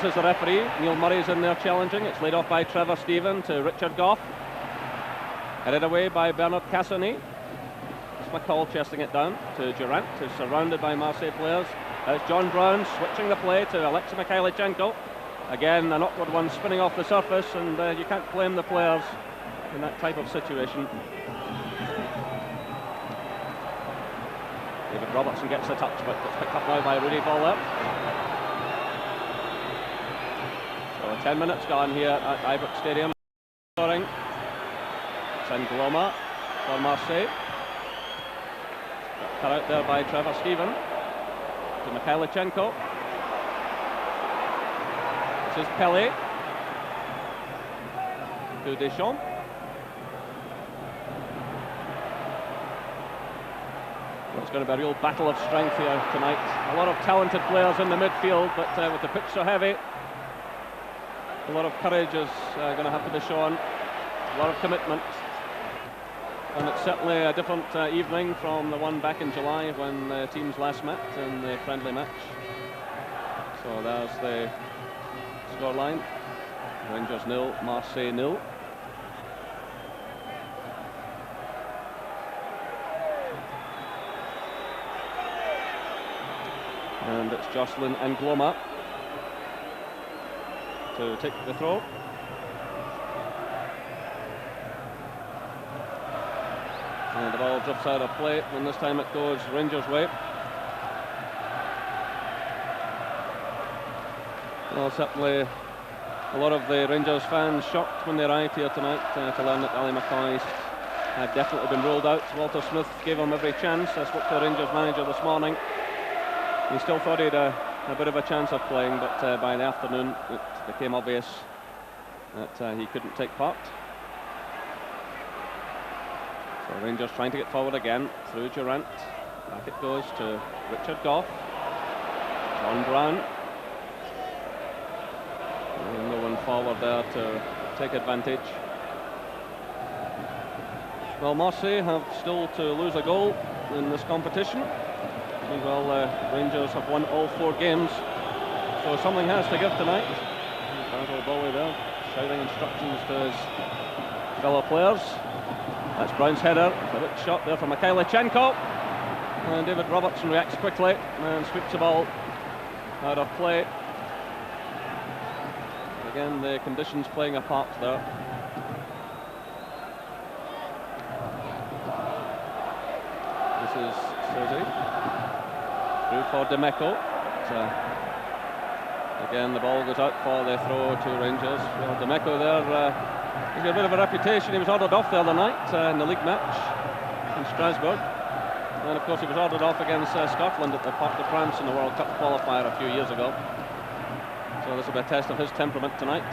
Jones is the referee. Neil Murray's in there challenging. It's laid off by Trevor Stephen to Richard Gough. Headed away by Bernard Cassonnet. It's McCall chesting it down to Durant, who's surrounded by Marseille players. It's John Brown switching the play to Alexei Mikhailichenko. Again, an awkward one spinning off the surface, and you can't blame the players in that type of situation. David Robertson gets the touch, but it's picked up now by Rudy Voller. So 10 minutes gone here at Ibrox Stadium. Scoring. It's N'Gloma for Marseille. Cut out there by Trevor Stephen to Mikhailichenko. This is Pelé to Deschamps. Well, it's going to be a real battle of strength here tonight. A lot of talented players in the midfield, but with the pitch so heavy, a lot of courage is going to have to be shown. A lot of commitment. And it's certainly a different evening from the one back in July when the teams last met in the friendly match. So there's the scoreline. Rangers 0, Marseille 0. And it's Jocelyn N'Gloma to take the throw. And the ball drifts out of play, and this time it goes Rangers' way. Well, certainly a lot of the Rangers fans shocked when they arrived here tonight to learn that Ali McCoy had definitely been ruled out. Walter Smith gave him every chance. I spoke to the Rangers manager this morning. He still thought he had a bit of a chance of playing, but by the afternoon it became obvious that he couldn't take part. So Rangers trying to get forward again through Durant. Back it goes to Richard Gough. John Brown. And no one forward there to take advantage. Well, Marseille have still to lose a goal in this competition. Well, Rangers have won all 4 games, so something has to give tonight. Basil Bowie there, shouting instructions to his fellow players. That's Brown's header, a bit shot there from Mikhailichenko. And David Robertson reacts quickly and sweeps the ball out of play. Again, the conditions playing a part there. This is Sosie. Through for Demeco. Again, the ball goes out for the throw to Rangers. Well, Demeco there, he's got a bit of a reputation. He was ordered off the other night in the league match in Strasbourg. And of course he was ordered off against Scotland at the Parc de France in the World Cup qualifier a few years ago. So this will be a test of his temperament tonight.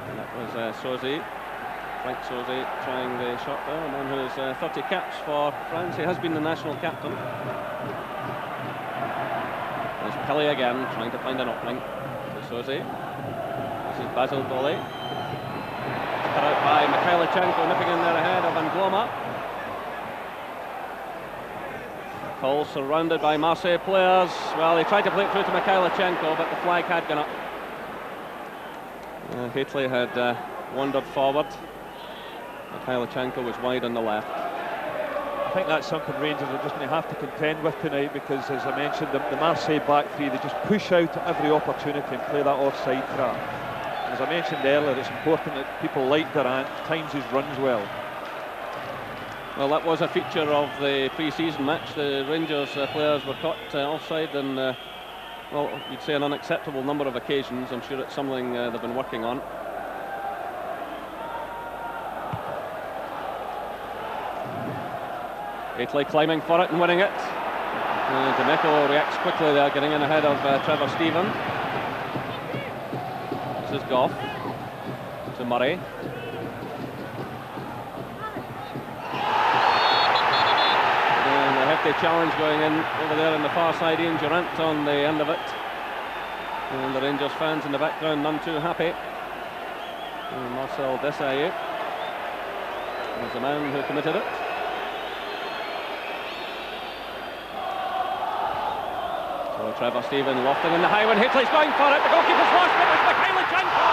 And that was Sosie. Frank Sosie trying the shot there, a man who has 30 caps for France. He has been the national captain. There's Pelé again, trying to find an opening to Sosie. This is Basil Bowie. Cut out by Mikhailichenko, nipping in there ahead of N'Gloma. Cole surrounded by Marseille players. Well, he tried to play it through to Mikhailichenko, but the flag had gone up. Haitley had wandered forward. Mikhailichenko was wide on the left. I think that's something Rangers are just going to have to contend with tonight, because as I mentioned, the Marseille back three, they just push out at every opportunity and play that offside trap. And as I mentioned earlier, it's important that people like Durant times his runs well. Well, that was a feature of the pre-season match. The Rangers players were caught offside on, well, you'd say an unacceptable number of occasions. I'm sure it's something they've been working on. Haitley climbing for it and winning it. Demeco reacts quickly there, getting in ahead of Trevor Stephen. This is Gough to Murray. And a hefty challenge going in over there on the far side. Ian Durant on the end of it. And the Rangers fans in the background none too happy. And Marcel Desailly was the man who committed it. Oh, Trevor Stephen lofting in the high one. Hitley's going for it. The goalkeeper's lost it. It's Mikhailichenko.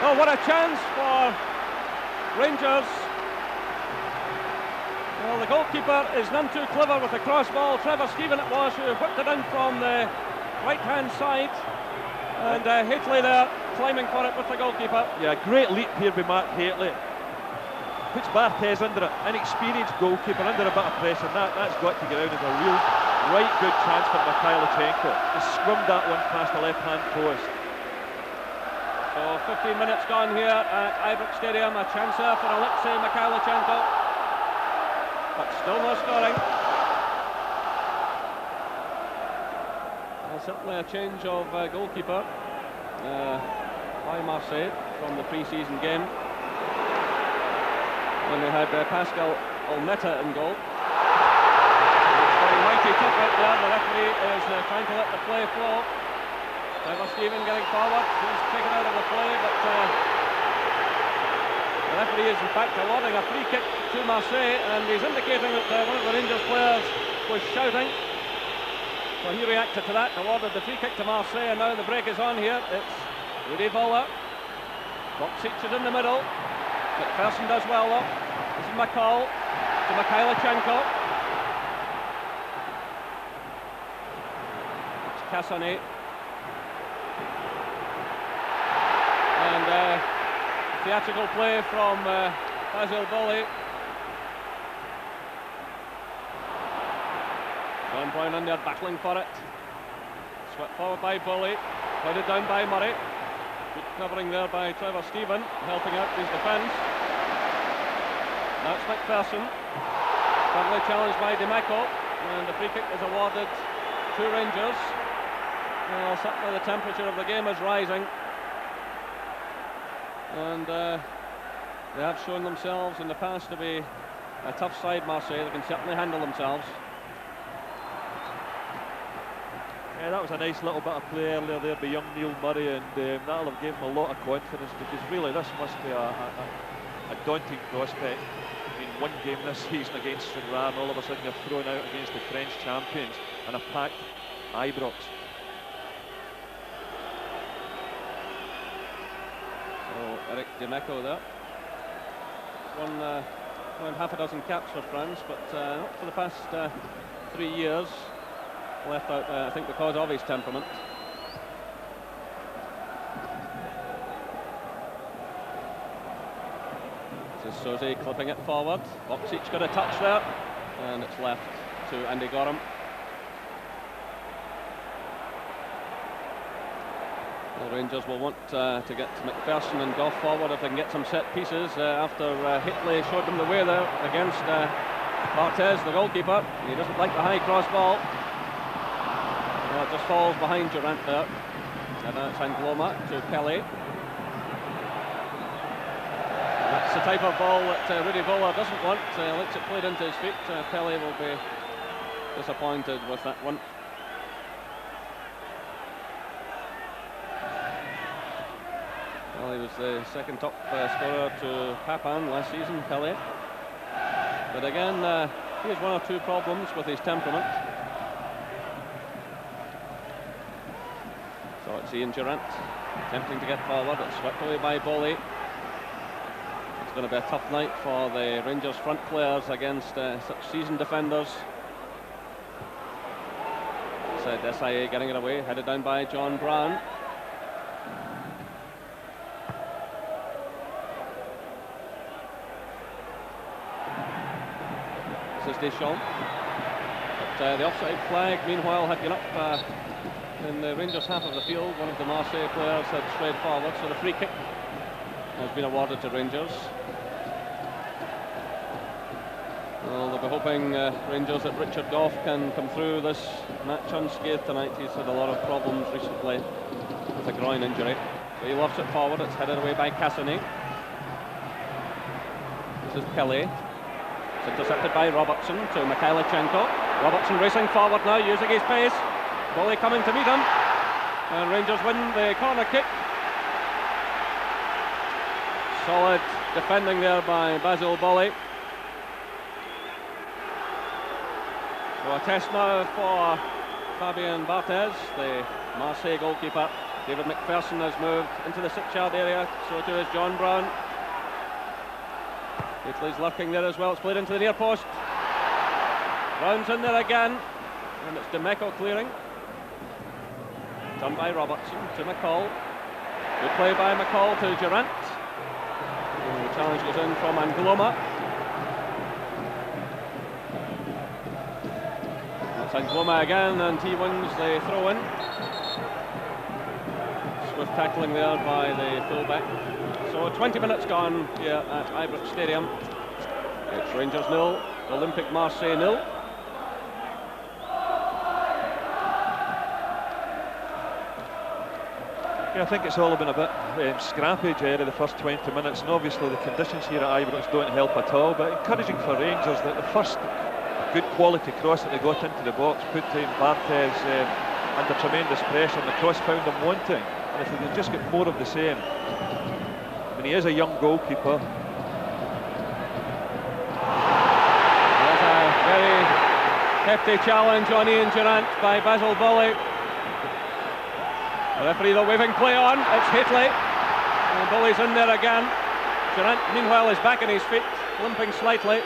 Oh, what a chance for Rangers. Well, the goalkeeper is none too clever with the cross ball. Trevor Stephen it was who whipped it in from the right-hand side. And Hitley there climbing for it with the goalkeeper. Yeah, great leap here by Mark Hitley. Puts Barthez under it, inexperienced goalkeeper under a bit of pressure. That's got to get out as a real right good chance for Mikhailichenko. Just scrummed that one past the left-hand post. So 15 minutes gone here at Ibrox Stadium. A chance there for Alexei Mikhailichenko. But still no scoring. Well, certainly a change of goalkeeper by Marseille from the pre-season game when they had Pascal Olmeta in goal. It's very mighty tough out there. The referee is trying to let the play flow. Trevor Stephen getting forward. He's taken out of the play, but the referee is in fact awarding a free kick to Marseille, and he's indicating that one of the Rangers players was shouting. So he reacted to that, awarded the free kick to Marseille, and now the break is on here. It's Rudy Voller. Boksic is in the middle. McPherson does well though. This is McCall to Mikhailichenko. It's Cassonnet. And theatrical play from Basil Boli. John Brown in there battling for it. Swept forward by Boli. Headed down by Murray. Good covering there by Trevor Stephen, helping out his defence. That's McPherson. Firmly challenged by DeMeco. And the free kick is awarded to Rangers. Well, certainly the temperature of the game is rising. And they have shown themselves in the past to be a tough side, Marseille. They can certainly handle themselves. Yeah, that was a nice little bit of play earlier there by young Neil Murray, and that'll have given him a lot of confidence, because really this must be a daunting prospect. I mean, one game this season against Sunra, and all of a sudden you're thrown out against the French champions and a packed Ibrox. Eric DeMeco there. Won half a dozen caps for France, but not for the past 3 years. Left out, I think, because of his temperament. This is Soze clipping it forward. Boksic got a touch there, and it's left to Andy Gorham. The Rangers will want to get McPherson and Goff forward if they can get some set pieces after Hitley showed them the way there against Barthez, the goalkeeper. He doesn't like the high cross ball. Well, it just falls behind Durant there. And now it's Angloma to Pelé. That's the type of ball that Rudy Voller doesn't want. Lets it played into his feet. Pelé will be disappointed with that one. Well, he was the second top scorer to Papin last season, Pelé. But again, he has one or two problems with his temperament. So it's Ian Durant attempting to get forward. It's swept away by Boli. It's going to be a tough night for the Rangers front players against such seasoned defenders. It's Desai getting it away, headed down by John Brown. This is Deschamps. But the offside flag, meanwhile, had been up in the Rangers half of the field. One of the Marseille players had strayed forward, so the free kick has been awarded to Rangers. Well, they'll be hoping Rangers that Richard Goff can come through this match unscathed tonight. He's had a lot of problems recently with a groin injury. So he lofts it forward. It's headed away by Cassonnet. This is Pelé. It's intercepted by Robertson to Mikhailichenko. Robertson racing forward now, using his pace. Boli coming to meet him. And Rangers win the corner kick. Solid defending there by Basil Boli. So a test now for Fabien Barthez, the Marseille goalkeeper. David McPherson has moved into the 6-yard area, so too is John Brown. Italy's lurking there as well. It's played into the near post. Brown's in there again, and it's Demeco clearing. Done by Robertson to McCall. Good play by McCall to Durant. And the challenge goes in from Angloma. That's Angloma again, and he wins the throw-in. Swift tackling there by the fullback. So 20 minutes gone here at Ibrox Stadium. It's Rangers 0, Olympique Marseille 0. Yeah, I think it's all been a bit scrappy, Jerry, the first 20 minutes, and obviously the conditions here at Ibrox don't help at all, but encouraging for Rangers that the first good quality cross that they got into the box put in Barthez under tremendous pressure, and the cross found them wanting, and if they could just get more of the same. I mean, he is a young goalkeeper. There's a very hefty challenge on Ian Durant by Basil Bully. The referee, the waving play on, it's Haitley, and Bully's in there again. Durant, meanwhile, is back on his feet, limping slightly.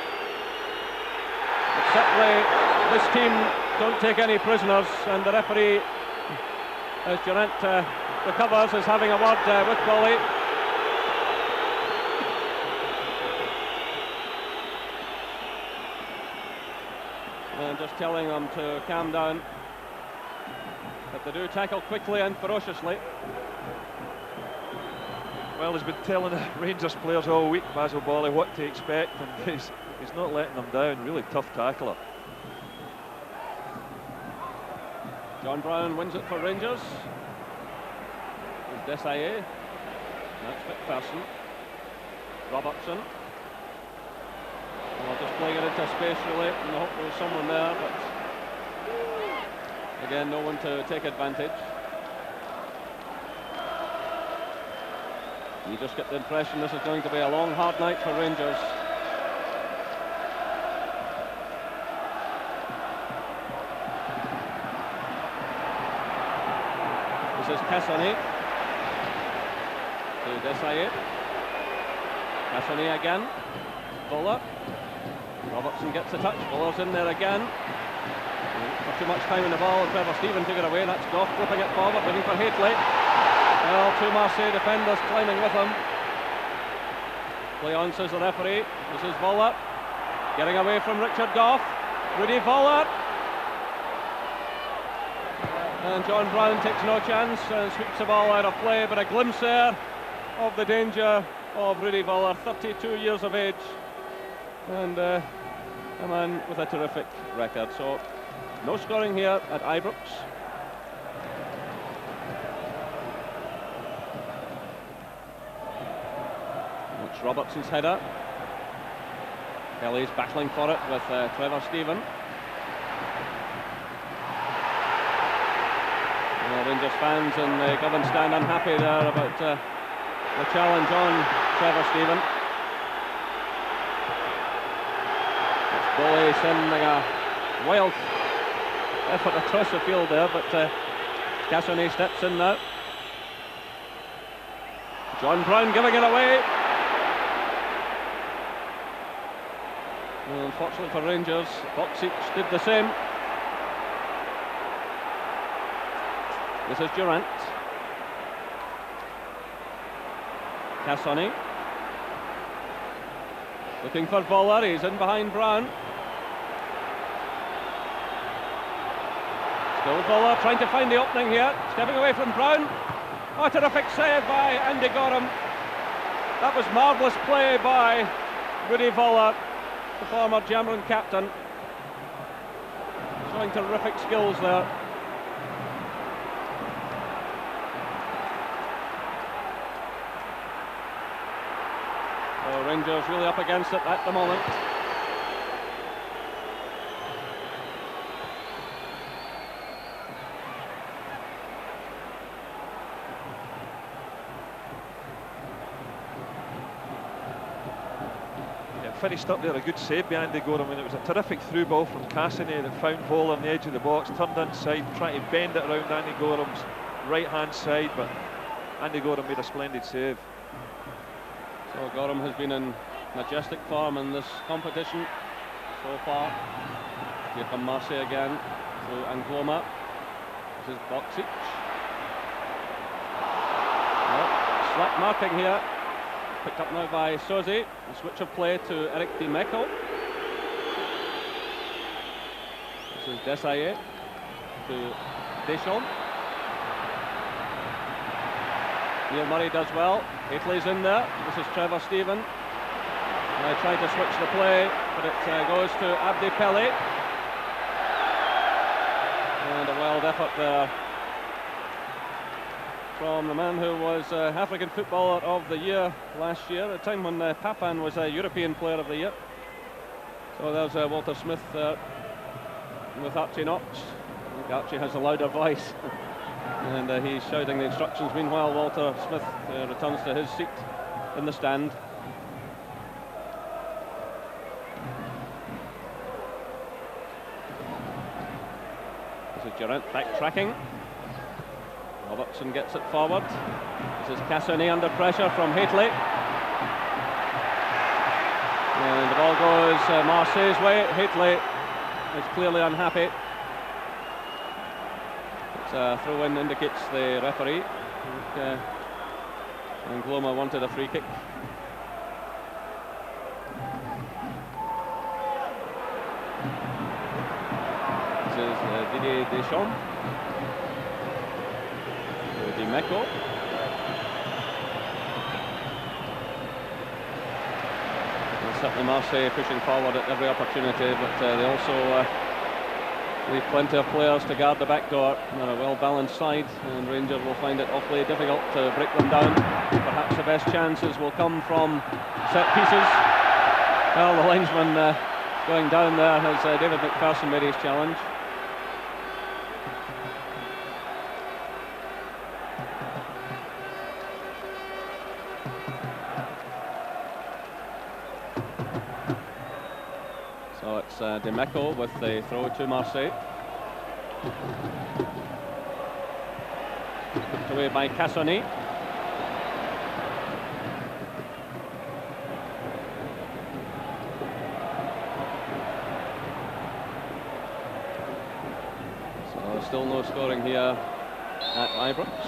But certainly, this team don't take any prisoners, and the referee, as Durant recovers, is having a word with Bully. And just telling them to calm down. But they do tackle quickly and ferociously. Well, he's been telling the Rangers players all week, Basil Boli, what to expect, and he's not letting them down. Really tough tackler. John Brown wins it for Rangers. There's Desailly. That's McPherson. Robertson. Well, just playing it into space really, and I hope there was someone there, but again, no one to take advantage. You just get the impression this is going to be a long, hard night for Rangers. This is Cassoni to Desailly. Cassoni again. Bowler. Robertson gets a touch. Bowler's in there again. For too much time in the ball, and Trevor Steven took it away. That's Goff flipping it forward, looking for Haitley. Well, two Marseille defenders climbing with him. Play on, says the referee. This is Voller. Getting away from Richard Goff. Rudy Voller. And John Brown takes no chance and sweeps the ball out of play, but a glimpse there of the danger of Rudy Voller, 32 years of age. And a man with a terrific record. So no scoring here at Ibrox. It's Robertson's header. Kelly's battling for it with Trevor Steven. Rangers fans in the Govan stand unhappy there about the challenge on Trevor Steven. It's Bully sending a wild effort across the field there, but Cassoni steps in now. John Brown giving it away. Well, unfortunately for Rangers, Boxic did the same. This is Durant. Cassoni. Looking for Voller, he's in behind Brown. Still Voller trying to find the opening here. Stepping away from Brown. Oh, terrific save by Andy Gorham. That was marvellous play by Rudy Voller, the former German captain. Showing terrific skills there. So Rangers really up against it at the moment. finished up there, a good save by Andy Gorham. I mean, it was a terrific through ball from Cassini that found Bowler on the edge of the box, turned inside, trying to bend it around Andy Gorham's right-hand side, but Andy Gorham made a splendid save. So Gorham has been in majestic form in this competition so far. Here come Marseille again through Angloma. This is Boksic. Oh, slack marking here. Picked up now by Sozi. A switch of play to Eric Dimeco. This is Desailly to Deschamps. Neil Murray does well. Haitley's in there. This is Trevor Stephen. They try to switch the play, but it goes to Abdi Pele. And a wild effort there from the man who was African Footballer of the Year last year, at a time when Papan was a European Player of the Year. So there's Walter Smith with Archie Knox. I think Archie has a louder voice. And he's shouting the instructions. Meanwhile, Walter Smith returns to his seat in the stand. This is Durant backtracking. Robertson gets it forward. This is Cassini under pressure from Haitley. And the ball goes Marseille's way. Haitley is clearly unhappy. Throw-in indicates the referee. Angloma wanted a free kick. This is Didier Deschamps. Dimeco. Certainly Marseille pushing forward at every opportunity, but they also leave plenty of players to guard the back door. They're a well-balanced side, and Rangers will find it awfully difficult to break them down. Perhaps the best chances will come from set pieces. Well, the linesman going down there has David McPherson made his challenge. So it's Dimeco with the throw to Marseille. Put away by Cassini. So still no scoring here at Ibrox.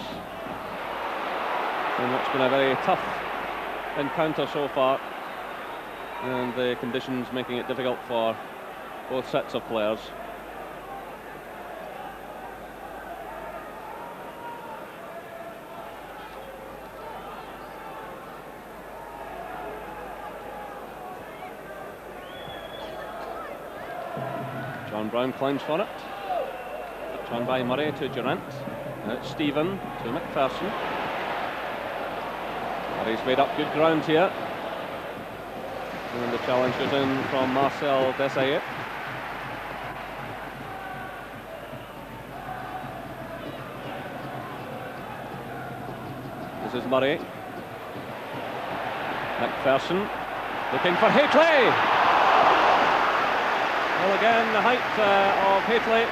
And it's been a very tough encounter so far, and the conditions making it difficult for both sets of players. John Brown climbs for it. Turned by Murray to Durant. Now it's Stephen to McPherson. Murray's made up good ground here. And the challenge goes in from Marcel Desailly. This is Murray. McPherson looking for Haitley. Well, again, the height of Haitley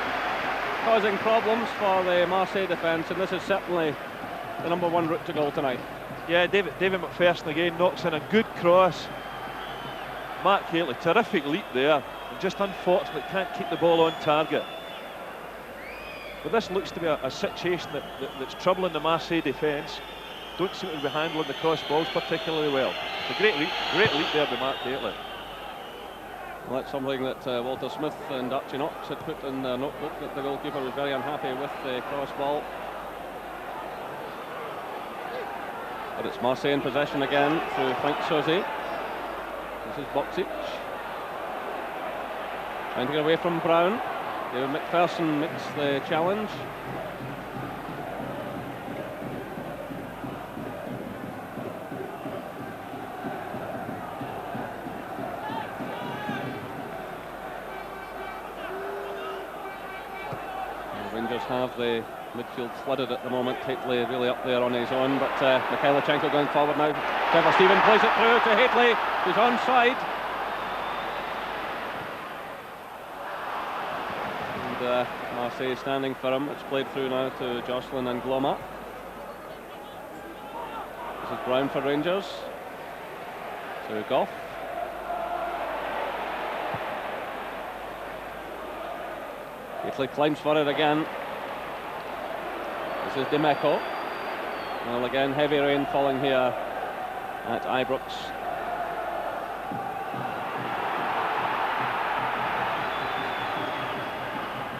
causing problems for the Marseille defence, and this is certainly the #1 route to goal tonight. Yeah, David McPherson again knocks in a good cross. Mark Haitley, terrific leap there, and just unfortunate, can't keep the ball on target. But this looks to be a situation that's troubling the Marseille defence. Don't seem to be handling the cross balls particularly well. It's a great leap there by Mark Haitley. Well, that's something that Walter Smith and Archie Knox had put in their notebook, that the goalkeeper was very unhappy with the cross ball. But it's Marseille in possession again through Frank Sozi. This is Boksic. Trying to get away from Brown. David McPherson makes the challenge. Rangers have the midfield flooded at the moment. Haitley really up there on his own, but Mikhailichenko going forward now. Trevor Stephen plays it through to Haitley, who's onside. Marseille standing for him. It's played through now to Jocelyn and Gloma. This is Brown for Rangers. To Goff. Italy climbs for it again. This is Dimeco. Well, again, heavy rain falling here at Ibrox.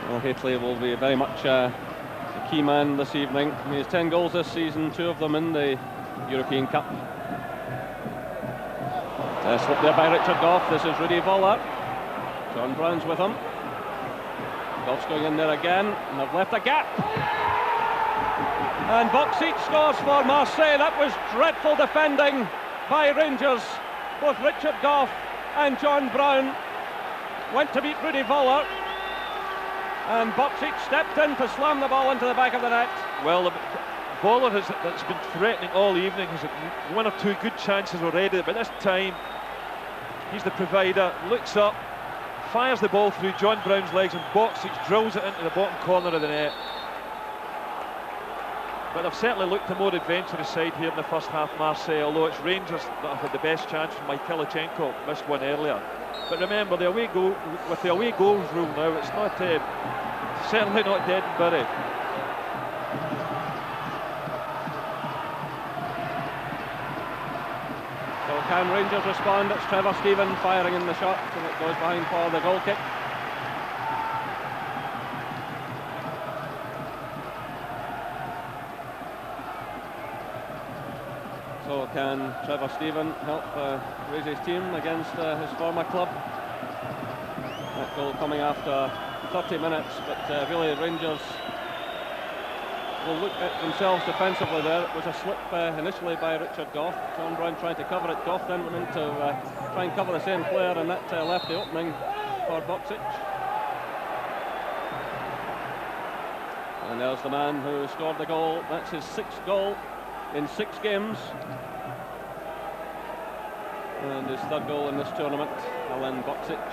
Well, Italy will be very much a key man this evening. He has 10 goals this season, 2 of them in the European Cup. Slip there by Richard Goff. This is Rudy Voller. John Brown's with him. Goff's going in there again, and they've left a gap. And Boxic scores for Marseille. That was dreadful defending by Rangers. Both Richard Goff and John Brown went to beat Rudy Voller. And Boxic stepped in to slam the ball into the back of the net. Well, Voller has been threatening all evening. He's had 1 or 2 good chances already, but this time he's the provider. Looks up, fires the ball through John Brown's legs, and Boxic drills it into the bottom corner of the net. But they've certainly looked a more adventurous side here in the first half, Marseille, although it's Rangers that have had the best chance from Mike Kilichenko, missed one earlier. But remember, the away goal, with the away goals rule now, it's not certainly not dead and buried. So can Rangers respond? It's Trevor Stephen firing in the shot, and it goes behind for the goal kick. So can Trevor Stephen help raise his team against his former club? That goal coming after 30 minutes, but really Rangers will look at themselves defensively there. It was a slip initially by Richard Goff. John Brown trying to cover it. Goff then went in to try and cover the same player, and that left the opening for Boxic. And there's the man who scored the goal. That's his 6th goal in 6 games, and his 3rd goal in this tournament. Alen Boksic,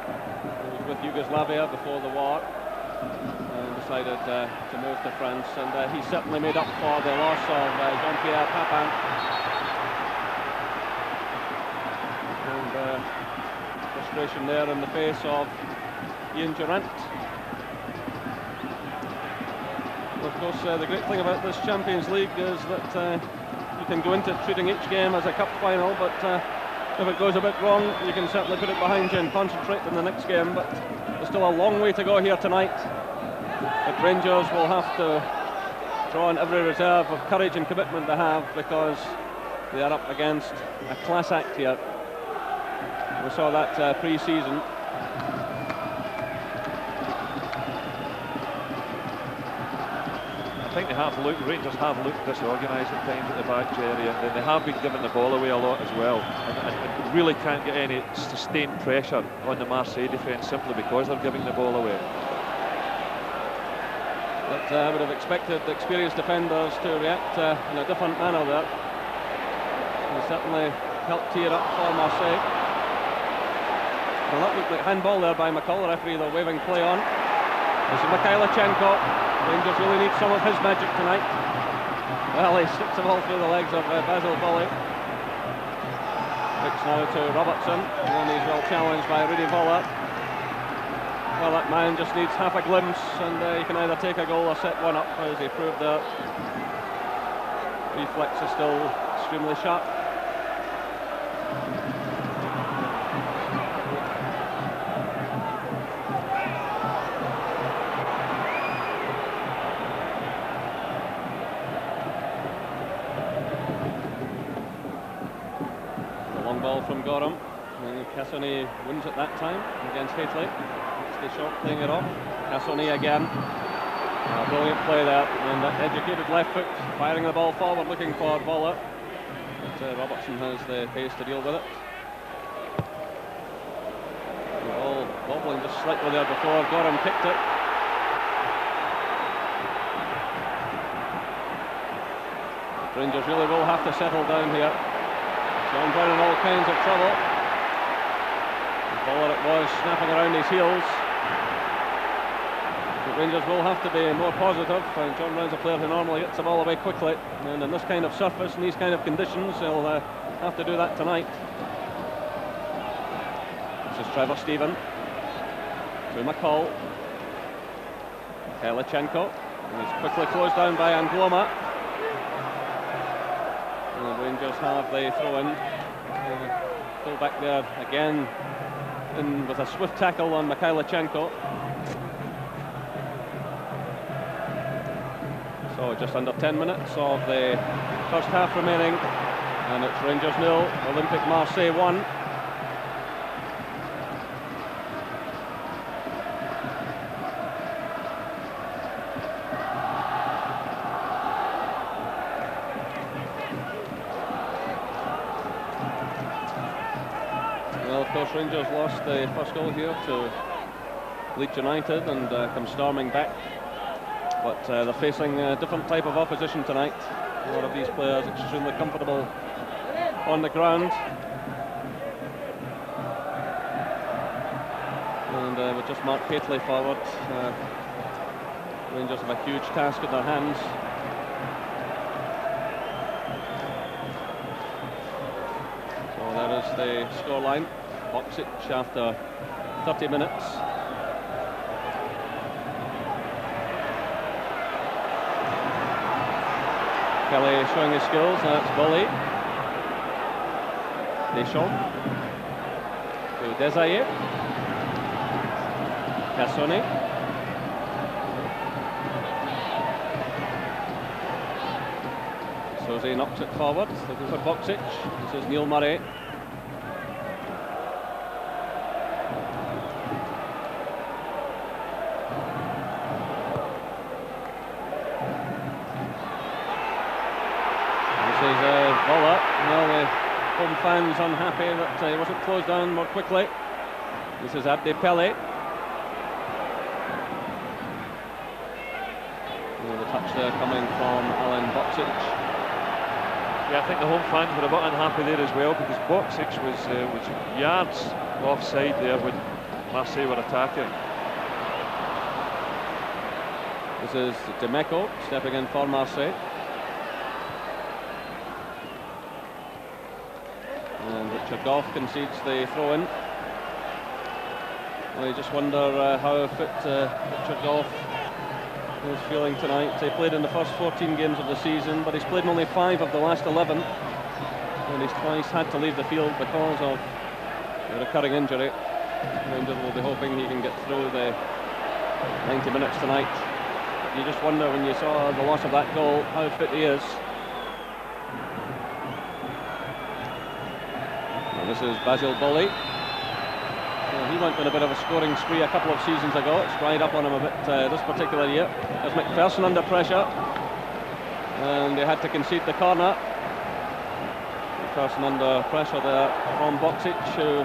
who was with Yugoslavia before the war and decided to move to France, and he certainly made up for the loss of Jean-Pierre Papin. And frustration there in the face of Ian Durant. Of course, the great thing about this Champions League is that you can go into treating each game as a cup final, but if it goes a bit wrong, you can certainly put it behind you and concentrate on the next game. But there's still a long way to go here tonight. But Rangers will have to draw on every reserve of courage and commitment they have, because they are up against a class act here. We saw that pre-season. I think Rangers have looked disorganised at times at the back, Jerry, and they have been giving the ball away a lot as well, and really can't get any sustained pressure on the Marseille defence simply because they're giving the ball away. But I would have expected the experienced defenders to react in a different manner there. They certainly helped tear up for Marseille. Well, that looked like handball there by McCall, the referee, the waving play on. This is Mikhailichenko. Rangers really need some of his magic tonight. Well, he sticks the ball through the legs of Basil Volley. Kicks now to Robertson, and he's well challenged by Rudy Voller. Well, that man just needs half a glimpse, and he can either take a goal or set one up, as he proved there. Reflex is still extremely sharp. Ball from Gorham, and Cassoni wins at that time against Haitley. It's the shot playing it off. Cassoni again. Brilliant play there, and that educated left foot firing the ball forward, looking for Voller. But Robertson has the pace to deal with it. The ball wobbling just slightly there before Gorham kicked it. Rangers really will have to settle down here. John Brown in all kinds of trouble. The Voller it was, snapping around his heels. But Rangers will have to be more positive. John Brown's a player who normally gets the ball away quickly, and in this kind of surface, in these kind of conditions, he'll have to do that tonight. This is Trevor Steven to McCall. Kalichenko. He's quickly closed down by Angloma. And the Rangers have the throw-in. Full back there again, in with a swift tackle on Kalichenko. So just under 10 minutes of the first half remaining, and it's Rangers 0, Olympique Marseille 1. Well, of course, Rangers lost the first goal here to Leeds United and come storming back. But they're facing a different type of opposition tonight. A lot of these players extremely comfortable on the ground. And with just Mark Paisley forward, Rangers have a huge task in their hands. So there is the scoreline. Boksic after 30 minutes. Kelly showing his skills. That's Bolly. Deschamps to Desailly. Cassoni. Soze knocks it forward, looking for Boksic. This is Neil Murray. Well, the home fans unhappy that he wasn't closed down more quickly. This is Abdi Pele. The touch there coming from Alan Boksic. Yeah, I think the home fans were a bit unhappy there as well, because Boksic was yards offside there when Marseille were attacking. This is Demeco stepping in for Marseille. And Richard Goff concedes the throw-in. Well, you just wonder how fit Richard Goff is feeling tonight. He played in the first 14 games of the season, but he's played in only 5 of the last 11. And he's twice had to leave the field because of a recurring injury. Rangers will be hoping he can get through the 90 minutes tonight. You just wonder, when you saw the loss of that goal, how fit he is. This is Basil Bolly. Well, he went on a bit of a scoring spree a couple of seasons ago. It's dried up on him a bit this particular year. There's McPherson under pressure, and they had to concede the corner. McPherson under pressure there from Boksic, who